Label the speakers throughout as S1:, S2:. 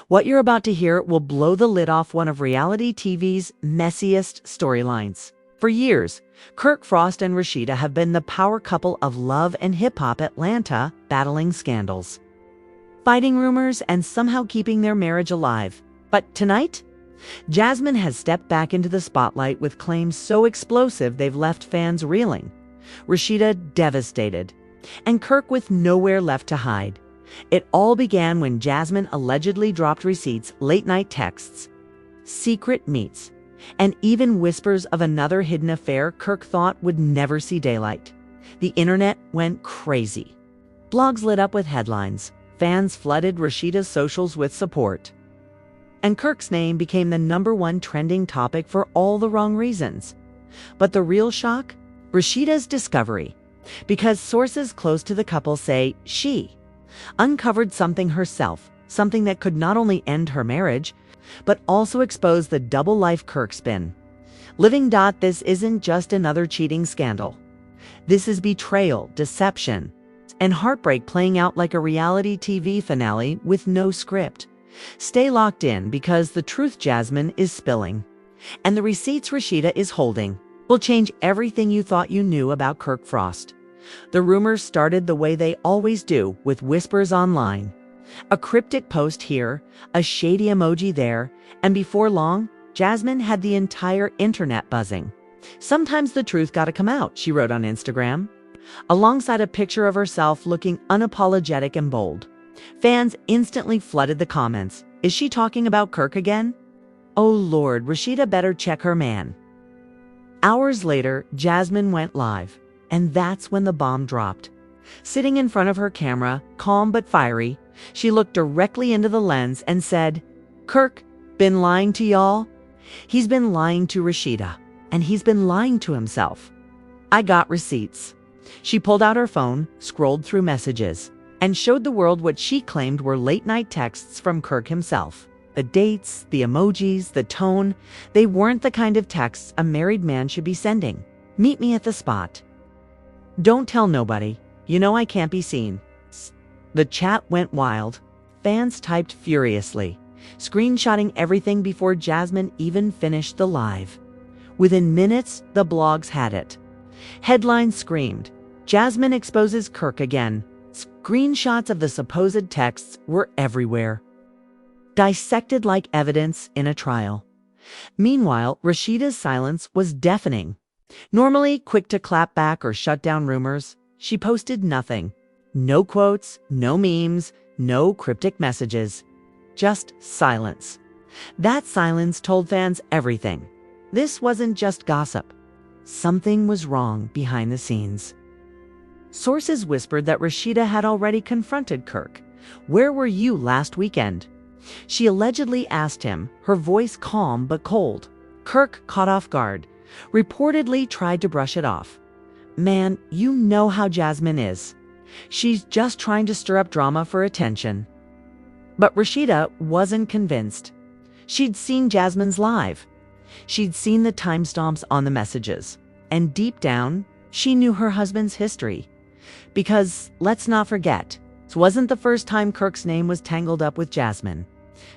S1: What you're about to hear will blow the lid off one of reality TV's messiest storylines. For years, Kirk Frost and Rasheeda have been the power couple of love and hip-hop Atlanta, battling scandals, fighting rumors, and somehow keeping their marriage alive. But tonight, Jasmine has stepped back into the spotlight with claims so explosive they've left fans reeling, Rasheeda devastated, and Kirk with nowhere left to hide. It all began when Jasmine allegedly dropped receipts, late-night texts, secret meets, and even whispers of another hidden affair Kirk thought would never see daylight. The internet went crazy. Blogs lit up with headlines. Fans flooded Rasheeda's socials with support. And Kirk's name became the #1 trending topic for all the wrong reasons. But the real shock? Rasheeda's discovery. Because sources close to the couple say she uncovered something herself, something that could not only end her marriage, but also expose the double life Kirk's been living. This isn't just another cheating scandal. This is betrayal, deception, and heartbreak playing out like a reality TV finale with no script. Stay locked in, because the truth Jasmine is spilling and the receipts Rasheeda is holding will change everything you thought you knew about Kirk Frost. The rumors started the way they always do, with whispers online. A cryptic post here, a shady emoji there, and before long, Jasmine had the entire internet buzzing. "Sometimes the truth gotta come out," she wrote on Instagram, alongside a picture of herself looking unapologetic and bold. Fans instantly flooded the comments. Is she talking about Kirk again? Oh Lord, Rasheeda better check her man. Hours later, Jasmine went live, and that's when the bomb dropped. Sitting in front of her camera, calm but fiery, she looked directly into the lens and said, "Kirk been lying to y'all? He's been lying to Rasheeda, and he's been lying to himself. I got receipts." She pulled out her phone, scrolled through messages, and showed the world what she claimed were late-night texts from Kirk himself. The dates, the emojis, the tone, they weren't the kind of texts a married man should be sending. "Meet me at the spot. Don't tell nobody. You know I can't be seen." The chat went wild. Fans typed furiously, screenshotting everything before Jasmine even finished the live. Within minutes, the blogs had it. Headlines screamed, "Jasmine exposes Kirk again." Screenshots of the supposed texts were everywhere, dissected like evidence in a trial. Meanwhile, Rasheeda's silence was deafening. Normally quick to clap back or shut down rumors, she posted nothing. No quotes, no memes, no cryptic messages. Just silence. That silence told fans everything. This wasn't just gossip. Something was wrong behind the scenes. Sources whispered that Rasheeda had already confronted Kirk. "Where were you last weekend?" She allegedly asked him, her voice calm but cold. Kirk, caught off guard, reportedly tried to brush it off. "Man, you know how Jasmine is. She's just trying to stir up drama for attention." But Rasheeda wasn't convinced. She'd seen Jasmine's live. She'd seen the timestamps on the messages. And deep down, she knew her husband's history. Because, let's not forget, this wasn't the first time Kirk's name was tangled up with Jasmine.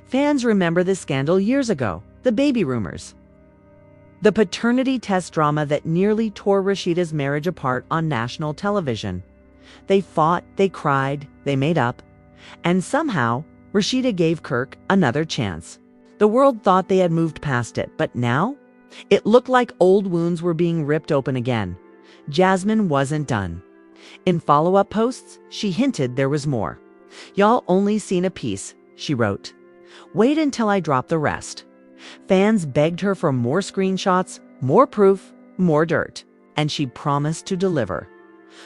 S1: Fans remember this scandal years ago, the baby rumors, the paternity test drama that nearly tore Rasheeda's marriage apart on national television. They fought, they cried, they made up, and somehow, Rasheeda gave Kirk another chance. The world thought they had moved past it, but now, it looked like old wounds were being ripped open again. Jasmine wasn't done. In follow-up posts, she hinted there was more. "Y'all only seen a piece," she wrote. "Wait until I drop the rest." Fans begged her for more screenshots, more proof, more dirt, and she promised to deliver.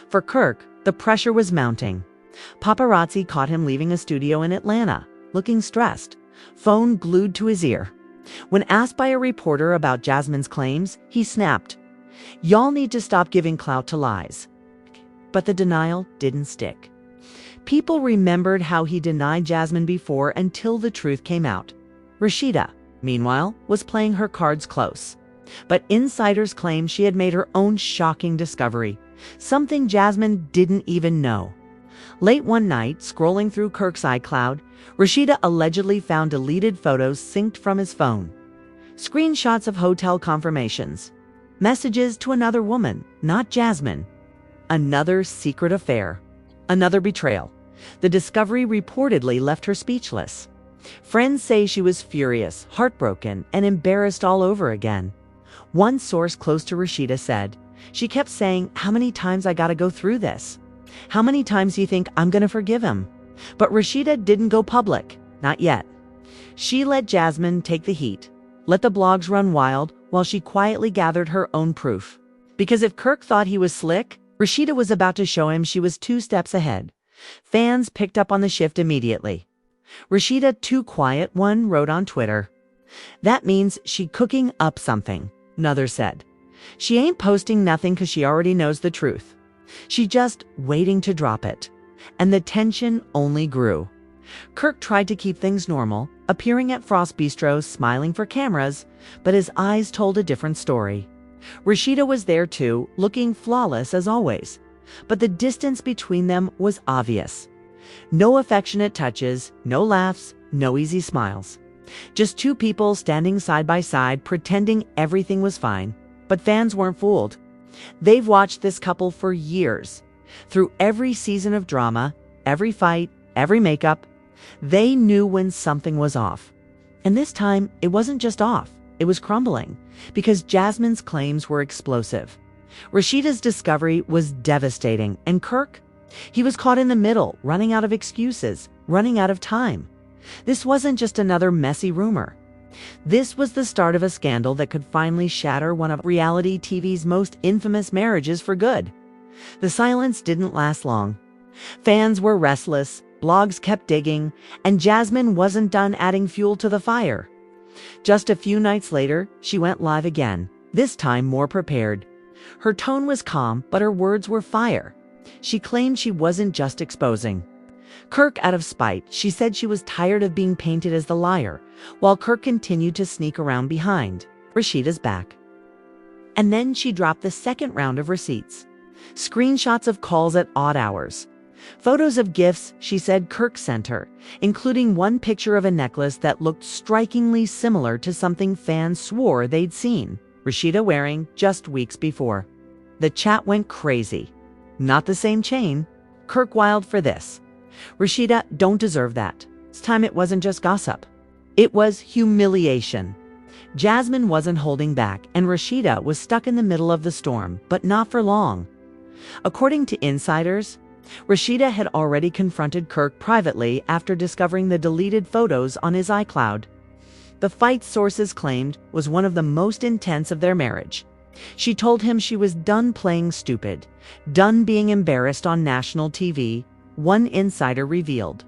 S1: For Kirk, the pressure was mounting. Paparazzi caught him leaving a studio in Atlanta, looking stressed, phone glued to his ear. When asked by a reporter about Jasmine's claims, he snapped, "Y'all need to stop giving clout to lies." But the denial didn't stick. People remembered how he denied Jasmine before until the truth came out. Rasheeda, meanwhile, was playing her cards close. But insiders claimed she had made her own shocking discovery, something Jasmine didn't even know. Late one night, scrolling through Kirk's iCloud, Rasheeda allegedly found deleted photos synced from his phone, screenshots of hotel confirmations, messages to another woman, not Jasmine. Another secret affair, another betrayal. The discovery reportedly left her speechless. Friends say she was furious, heartbroken, and embarrassed all over again. One source close to Rasheeda said, "She kept saying, 'How many times I gotta go through this? How many times do you think I'm gonna forgive him?'" But Rasheeda didn't go public, not yet. She let Jasmine take the heat, let the blogs run wild while she quietly gathered her own proof. Because if Kirk thought he was slick, Rasheeda was about to show him she was 2 steps ahead. Fans picked up on the shift immediately. "Rasheeda too quiet," one wrote on Twitter. "That means she cooking up something," another said. "She ain't posting nothing because she already knows the truth. She just waiting to drop it." And the tension only grew. Kirk tried to keep things normal, appearing at Frost Bistro smiling for cameras, but his eyes told a different story. Rasheeda was there too, looking flawless as always. But the distance between them was obvious. No affectionate touches, no laughs, no easy smiles. Just 2 people standing side by side pretending everything was fine. But fans weren't fooled. They've watched this couple for years. Through every season of drama, every fight, every makeup, they knew when something was off. And this time, it wasn't just off, it was crumbling, because Jasmine's claims were explosive. Rasheeda's discovery was devastating, and Kirk? He was caught in the middle, running out of excuses, running out of time. This wasn't just another messy rumor. This was the start of a scandal that could finally shatter one of reality TV's most infamous marriages for good. The silence didn't last long. Fans were restless, blogs kept digging, and Jasmine wasn't done adding fuel to the fire. Just a few nights later, she went live again, this time more prepared. Her tone was calm, but her words were fire. She claimed she wasn't just exposing Kirk out of spite. She said she was tired of being painted as the liar, while Kirk continued to sneak around behind Rasheeda's back. And then she dropped the second round of receipts. Screenshots of calls at odd hours. Photos of gifts she said Kirk sent her, including one picture of a necklace that looked strikingly similar to something fans swore they'd seen Rasheeda wearing just weeks before. The chat went crazy. "Not the same chain. Kirk wild for this. Rasheeda don't deserve that." This time it wasn't just gossip. It was humiliation. Jasmine wasn't holding back, and Rasheeda was stuck in the middle of the storm, but not for long. According to insiders, Rasheeda had already confronted Kirk privately after discovering the deleted photos on his iCloud. The fight, sources claimed, was one of the most intense of their marriage. She told him she was done playing stupid, done being embarrassed on national TV, one insider revealed.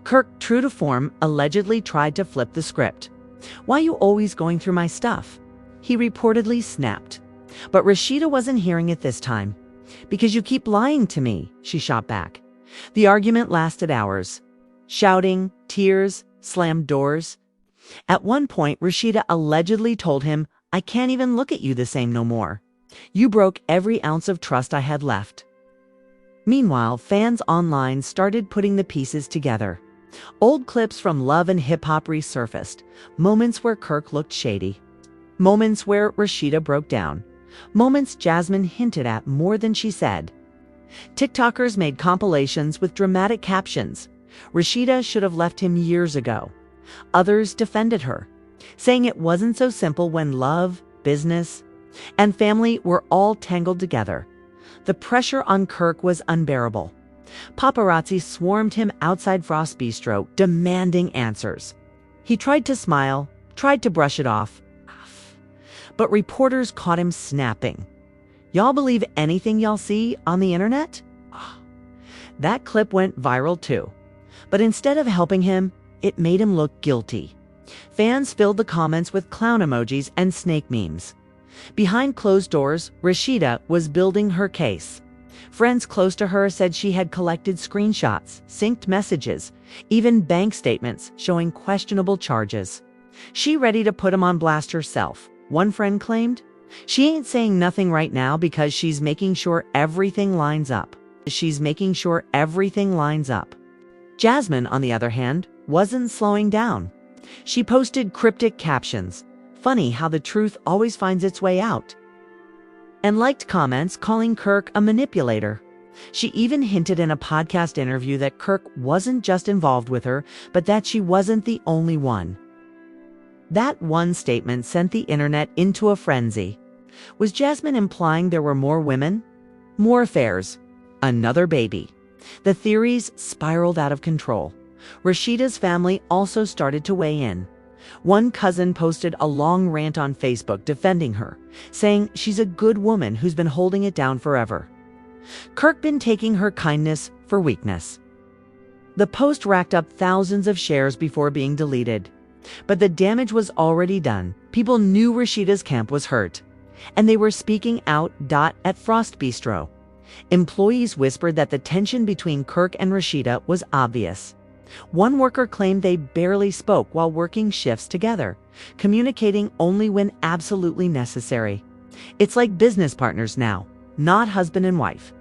S1: Kirk, true to form, allegedly tried to flip the script. "Why you always going through my stuff?" he reportedly snapped. But Rasheeda wasn't hearing it this time. "Because you keep lying to me," she shot back. The argument lasted hours. Shouting, tears, slammed doors. At one point, Rasheeda allegedly told him, "I can't even look at you the same no more. You broke every ounce of trust I had left." Meanwhile, fans online started putting the pieces together. Old clips from Love and Hip Hop resurfaced, moments where Kirk looked shady, moments where Rasheeda broke down, moments Jasmine hinted at more than she said. TikTokers made compilations with dramatic captions. "Rasheeda should have left him years ago." Others defended her, saying it wasn't so simple when love, business, and family were all tangled together. The pressure on Kirk was unbearable. Paparazzi swarmed him outside Frost Bistro, demanding answers. He tried to smile, tried to brush it off, but reporters caught him snapping. "Y'all believe anything y'all see on the internet?" That clip went viral too. But instead of helping him, it made him look guilty. Fans filled the comments with clown emojis and snake memes. Behind closed doors, Rasheeda was building her case. Friends close to her said she had collected screenshots, synced messages, even bank statements showing questionable charges. She ready to put him on blast herself, one friend claimed. She ain't saying nothing right now because she's making sure everything lines up. Jasmine, on the other hand, wasn't slowing down. She posted cryptic captions. Funny how the truth always finds its way out. And liked comments calling Kirk a manipulator. She even hinted in a podcast interview that Kirk wasn't just involved with her, but that she wasn't the only one. That one statement sent the internet into a frenzy. Was Jasmine implying there were more women? More affairs? Another baby? The theories spiraled out of control. Rasheeda's family also started to weigh in. One cousin posted a long rant on Facebook defending her, saying she's a good woman who's been holding it down forever. Kirk been taking her kindness for weakness. The post racked up thousands of shares before being deleted. But the damage was already done. People knew Rasheeda's camp was hurt. And they were speaking out. At Frost Bistro, employees whispered that the tension between Kirk and Rasheeda was obvious. One worker claimed they barely spoke while working shifts together, communicating only when absolutely necessary. It's like business partners now, not husband and wife.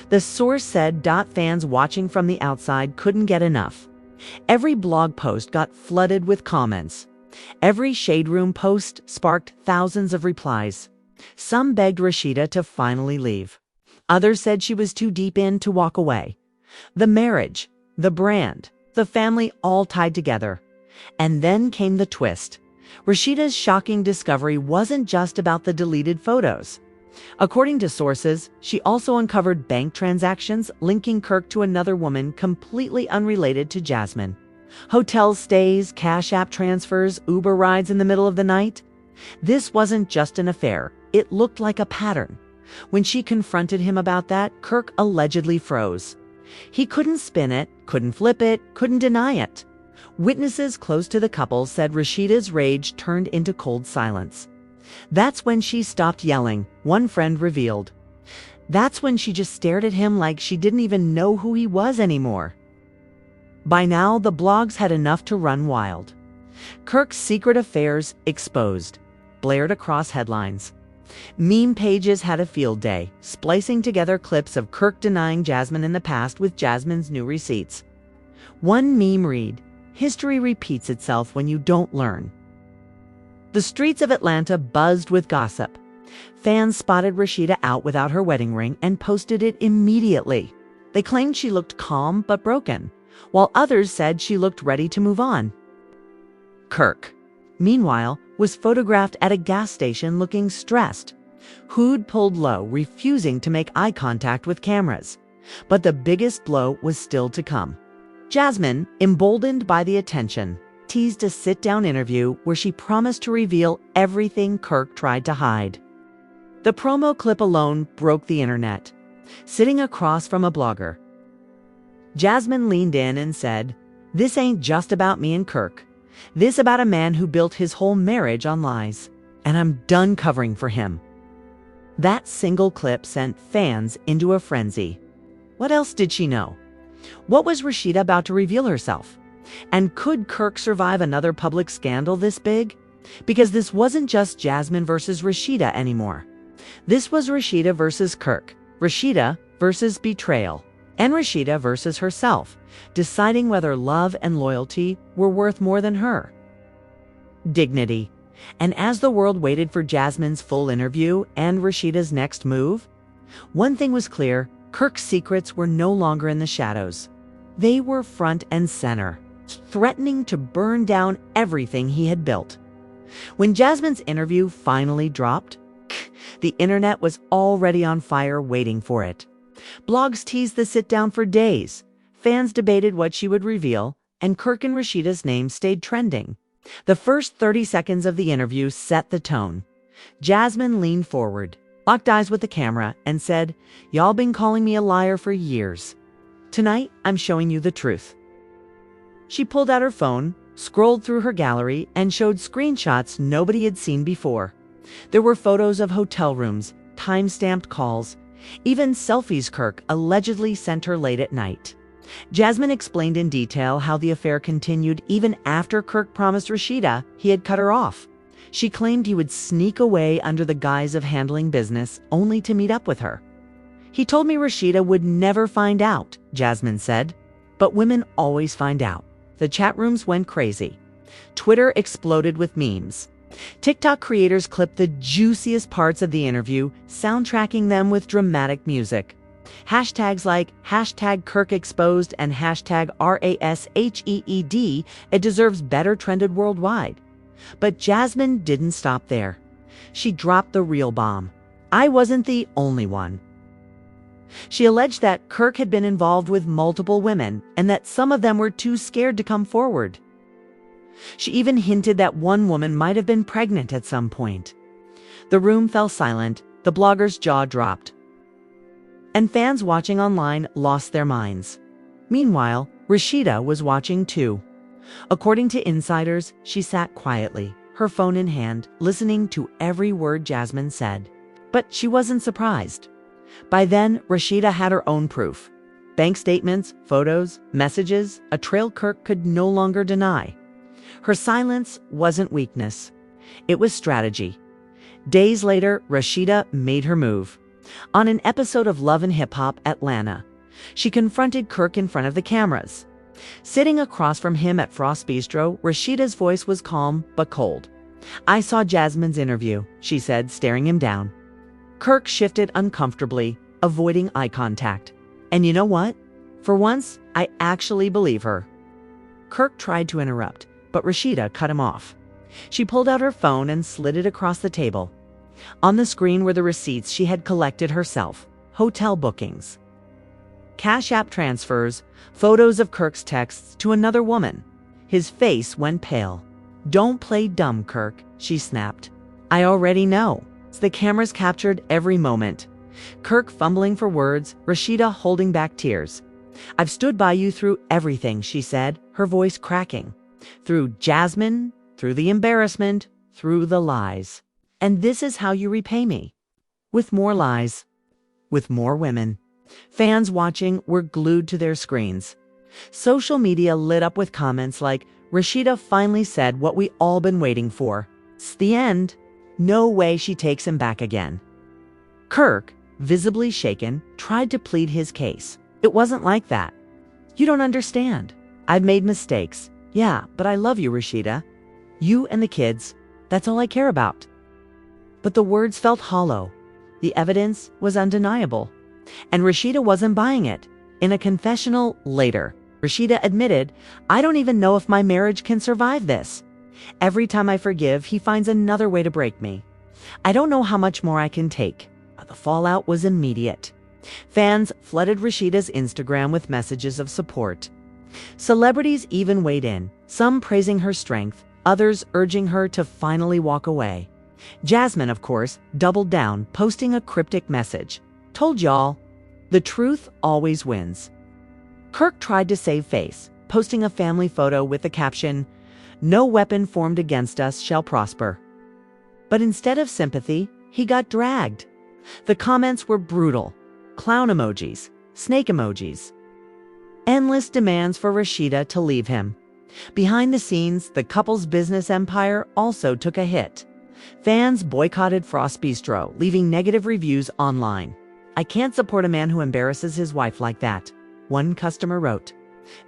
S1: The source said. Fans watching from the outside couldn't get enough. Every blog post got flooded with comments. Every Shade Room post sparked thousands of replies. Some begged Rasheeda to finally leave. Others said she was too deep in to walk away. The marriage, the brand, the family all tied together. And then came the twist. Rasheeda's shocking discovery wasn't just about the deleted photos. According to sources, she also uncovered bank transactions linking Kirk to another woman completely unrelated to Jasmine. Hotel stays, Cash App transfers, Uber rides in the middle of the night. This wasn't just an affair. It looked like a pattern. When she confronted him about that, Kirk allegedly froze. He couldn't spin it, couldn't flip it, couldn't deny it. Witnesses close to the couple said Rasheeda's rage turned into cold silence. That's when she stopped yelling, one friend revealed. That's when she just stared at him like she didn't even know who he was anymore. By now, the blogs had enough to run wild. Kirk's secret affairs exposed, blared across headlines. Meme pages had a field day, splicing together clips of Kirk denying Jasmine in the past with Jasmine's new receipts. One meme read, "History repeats itself when you don't learn." The streets of Atlanta buzzed with gossip. Fans spotted Rasheeda out without her wedding ring and posted it immediately. They claimed she looked calm but broken, while others said she looked ready to move on. Kirk, meanwhile, was photographed at a gas station looking stressed. Hood pulled low, refusing to make eye contact with cameras. But the biggest blow was still to come. Jasmine, emboldened by the attention, teased a sit-down interview where she promised to reveal everything Kirk tried to hide. The promo clip alone broke the internet. Sitting across from a blogger, Jasmine leaned in and said, "This ain't just about me and Kirk. This about a man who built his whole marriage on lies. And I'm done covering for him." That single clip sent fans into a frenzy. What else did she know? What was Rasheeda about to reveal herself? And could Kirk survive another public scandal this big? Because this wasn't just Jasmine versus Rasheeda anymore. This was Rasheeda versus Kirk, Rasheeda versus betrayal, and Rasheeda versus herself, deciding whether love and loyalty were worth more than her. Dignity. And as the world waited for Jasmine's full interview and Rasheeda's next move, one thing was clear: Kirk's secrets were no longer in the shadows. They were front and center, threatening to burn down everything he had built. When Jasmine's interview finally dropped, the internet was already on fire waiting for it. Blogs teased the sit-down for days. Fans debated what she would reveal, and Kirk and Rasheeda's name stayed trending. The first 30 seconds of the interview set the tone. Jasmine leaned forward, locked eyes with the camera, and said, "Y'all been calling me a liar for years. Tonight, I'm showing you the truth." She pulled out her phone, scrolled through her gallery, and showed screenshots nobody had seen before. There were photos of hotel rooms, time-stamped calls, even selfies Kirk allegedly sent her late at night. Jasmine explained in detail how the affair continued even after Kirk promised Rasheeda he had cut her off. She claimed he would sneak away under the guise of handling business, only to meet up with her. "He told me Rasheeda would never find out," Jasmine said. "But women always find out. The chat rooms went crazy. Twitter exploded with memes. TikTok creators clipped the juiciest parts of the interview, soundtracking them with dramatic music. Hashtags like #KirkExposed and #RASHEED, it deserves better, trended worldwide. But Jasmine didn't stop there. She dropped the real bomb. I wasn't the only one. She alleged that Kirk had been involved with multiple women and that some of them were too scared to come forward. She even hinted that one woman might have been pregnant at some point. The room fell silent, the blogger's jaw dropped, and fans watching online lost their minds. Meanwhile, Rasheeda was watching too. According to insiders, she sat quietly, her phone in hand, listening to every word Jasmine said. But she wasn't surprised. By then, Rasheeda had her own proof. Bank statements, photos, messages, a trail Kirk could no longer deny. Her silence wasn't weakness. It was strategy. Days later, Rasheeda made her move. On an episode of Love and Hip Hop Atlanta, she confronted Kirk in front of the cameras. Sitting across from him at Frost Bistro, Rasheeda's voice was calm but cold. "I saw Jasmine's interview," she said, staring him down. Kirk shifted uncomfortably, avoiding eye contact. "And you know what? For once, I actually believe her." Kirk tried to interrupt, but Rasheeda cut him off. She pulled out her phone and slid it across the table. On the screen were the receipts she had collected herself, hotel bookings, Cash App transfers, photos of Kirk's texts to another woman. His face went pale. "Don't play dumb, Kirk," she snapped. "I already know." The cameras captured every moment. Kirk fumbling for words, Rasheeda holding back tears. "I've stood by you through everything," she said, her voice cracking. "Through Jasmine, through the embarrassment, through the lies. And this is how you repay me. With more lies. With more women." Fans watching were glued to their screens. Social media lit up with comments like, "Rasheeda finally said what we all been waiting for. It's the end. No way she takes him back again." Kirk, visibly shaken, tried to plead his case. "It wasn't like that. You don't understand. I've made mistakes. Yeah, but I love you, Rasheeda. You and the kids. That's all I care about." But the words felt hollow. The evidence was undeniable. And Rasheeda wasn't buying it. In a confessional later, Rasheeda admitted, "I don't even know if my marriage can survive this. Every time I forgive, he finds another way to break me. I don't know how much more I can take." The fallout was immediate. Fans flooded Rasheeda's Instagram with messages of support. Celebrities even weighed in, some praising her strength, others urging her to finally walk away. Jasmine, of course, doubled down, posting a cryptic message. "Told y'all, the truth always wins." Kirk tried to save face, posting a family photo with the caption, "No weapon formed against us shall prosper." But instead of sympathy, he got dragged. The comments were brutal. Clown emojis, snake emojis. Endless demands for Rasheeda to leave him. Behind the scenes, the couple's business empire also took a hit. Fans boycotted Frost Bistro, leaving negative reviews online. "I can't support a man who embarrasses his wife like that," one customer wrote.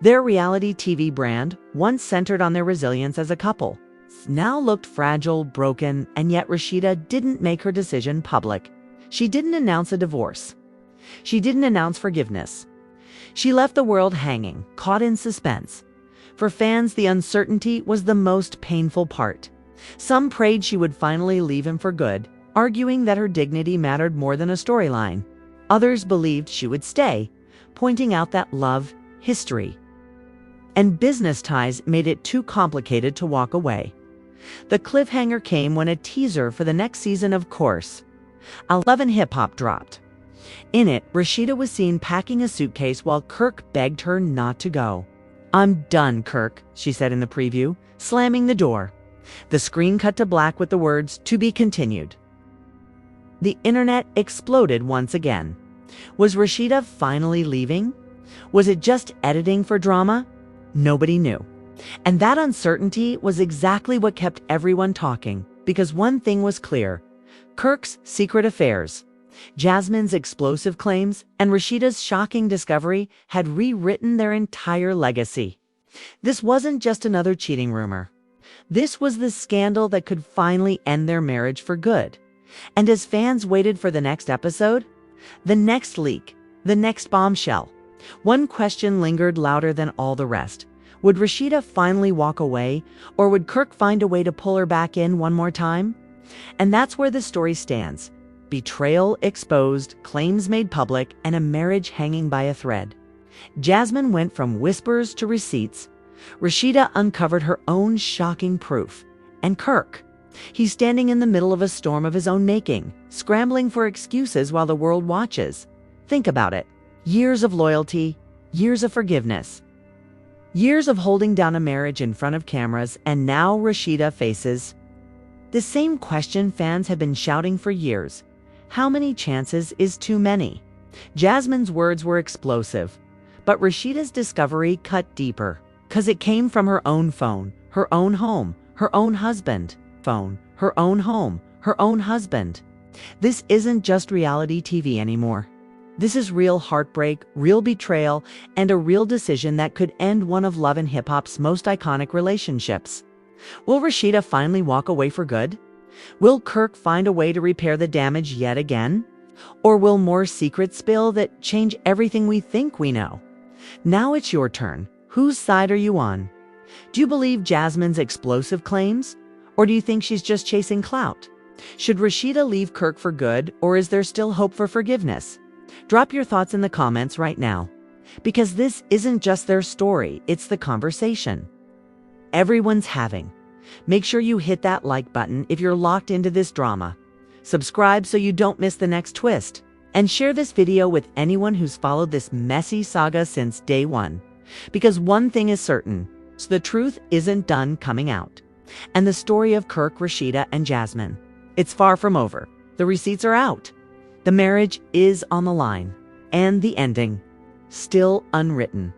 S1: Their reality TV brand, once centered on their resilience as a couple, now looked fragile, broken, and yet Rasheeda didn't make her decision public. She didn't announce a divorce. She didn't announce forgiveness. She left the world hanging, caught in suspense. For fans, the uncertainty was the most painful part. Some prayed she would finally leave him for good, arguing that her dignity mattered more than a storyline. Others believed she would stay, pointing out that love, history, and business ties made it too complicated to walk away. The cliffhanger came when a teaser for the next season of Course, Love and Hip Hop dropped. In it, Rasheeda was seen packing a suitcase while Kirk begged her not to go. "I'm done, Kirk," she said in the preview, slamming the door. The screen cut to black with the words, "To be continued." The internet exploded once again. Was Rasheeda finally leaving? Was it just editing for drama? Nobody knew. And that uncertainty was exactly what kept everyone talking, because one thing was clear: Kirk's secret affairs, Jasmine's explosive claims, and Rasheeda's shocking discovery had rewritten their entire legacy. This wasn't just another cheating rumor. This was the scandal that could finally end their marriage for good. And as fans waited for the next episode, the next leak, the next bombshell, one question lingered louder than all the rest. Would Rasheeda finally walk away, or would Kirk find a way to pull her back in one more time? And that's where the story stands. Betrayal exposed, claims made public, and a marriage hanging by a thread. Jasmine went from whispers to receipts. Rasheeda uncovered her own shocking proof. And Kirk, he's standing in the middle of a storm of his own making, scrambling for excuses while the world watches. Think about it. Years of loyalty, years of forgiveness, years of holding down a marriage in front of cameras, and now Rasheeda faces the same question fans have been shouting for years. How many chances is too many? Jasmine's words were explosive, but Rasheeda's discovery cut deeper, because it came from her own phone, her own home, her own husband. Phone, her own home, her own husband. This isn't just reality TV anymore. This is real heartbreak, real betrayal, and a real decision that could end one of Love and Hip Hop's most iconic relationships. Will Rasheeda finally walk away for good? Will Kirk find a way to repair the damage yet again? Or will more secrets spill that change everything we think we know? Now it's your turn. Whose side are you on? Do you believe Jasmine's explosive claims? Or do you think she's just chasing clout? Should Rasheeda leave Kirk for good, or is there still hope for forgiveness? Drop your thoughts in the comments right now. Because this isn't just their story, it's the conversation everyone's having. Make sure you hit that like button if you're locked into this drama. Subscribe so you don't miss the next twist. And share this video with anyone who's followed this messy saga since day one. Because one thing is certain, the truth isn't done coming out. And the story of Kirk, Rasheeda, and Jasmine, it's far from over. The receipts are out. The marriage is on the line. And the ending, still unwritten.